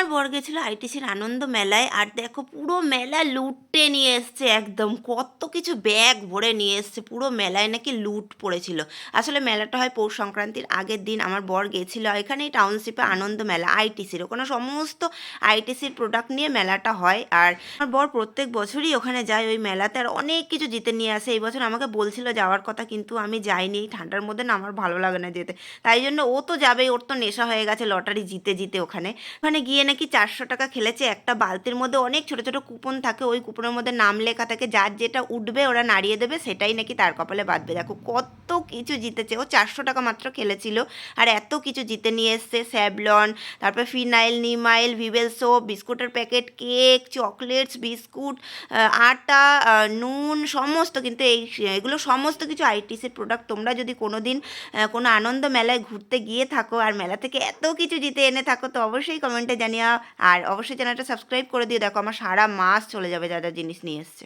আমার বর গেছিল আইটিসির আনন্দ মেলায়, আর দেখো পুরো মেলা লুটে নিয়ে এসছে একদম, কত কিছু ব্যাগ ভরে নিয়ে এসছে, পুরো মেলায় নাকি লুট পড়েছিল। আসলে মেলাটা হয় পৌষ সংক্রান্তির আগের দিন। আমার বর গেছিল এখানেই টাউনশিপে আনন্দ মেলা আইটিসির, ওখানে সমস্ত আইটিসির প্রোডাক্ট নিয়ে মেলাটা হয়। আর আমার বর প্রত্যেক বছরই ওখানে যায় ওই মেলাতে, আর অনেক কিছু জিতে নিয়ে আসে। এই বছর আমাকে বলছিল যাওয়ার কথা, কিন্তু আমি যাইনি, এই ঠান্ডার মধ্যে না আমার ভালো লাগে না যেতে। তাই জন্য ও তো যাবেই, ওর তো নেশা হয়ে গেছে লটারি জিতে জিতে। ওখানে ওখানে গিয়ে নাকি 400 টাকা খেলেছে। একটা বালতির মধ্যে অনেক ছোট ছোট কুপন থাকে, ওই কুপনের মধ্যে নাম লেখা থাকে, যার যেটা উঠবে ওরা নাড়িয়ে দেবে, সেটাই নাকি তার কপালে বাঁধবে। দেখো কত কিছু জিতেছে, ও 400 টাকা মাত্র খেলেছিল আর এত কিছু জিতে নিয়ে এসছে। স্যাভলন, তারপর ফিনাইল, নিমাইল, ভিভেল সোপ, বিস্কুটের প্যাকেট, কেক, চকলেটস, বিস্কুট, আটা, নুন, সমস্ত। কিন্তু এগুলো সমস্ত কিছু আইটিসির প্রোডাক্ট। তোমরা যদি কোনো দিন কোনো আনন্দ মেলায় ঘুরতে গিয়ে থাকো আর মেলা থেকে এত কিছু জিতে এনে থাকো, তো অবশ্যই কমেন্টে জানিও। আর অবশ্যই চ্যানেলটা সাবস্ক্রাইব করে দিয়ে, দেখো আমার সারা মাস চলে যাবে যা যা জিনিস নিয়ে এসছে।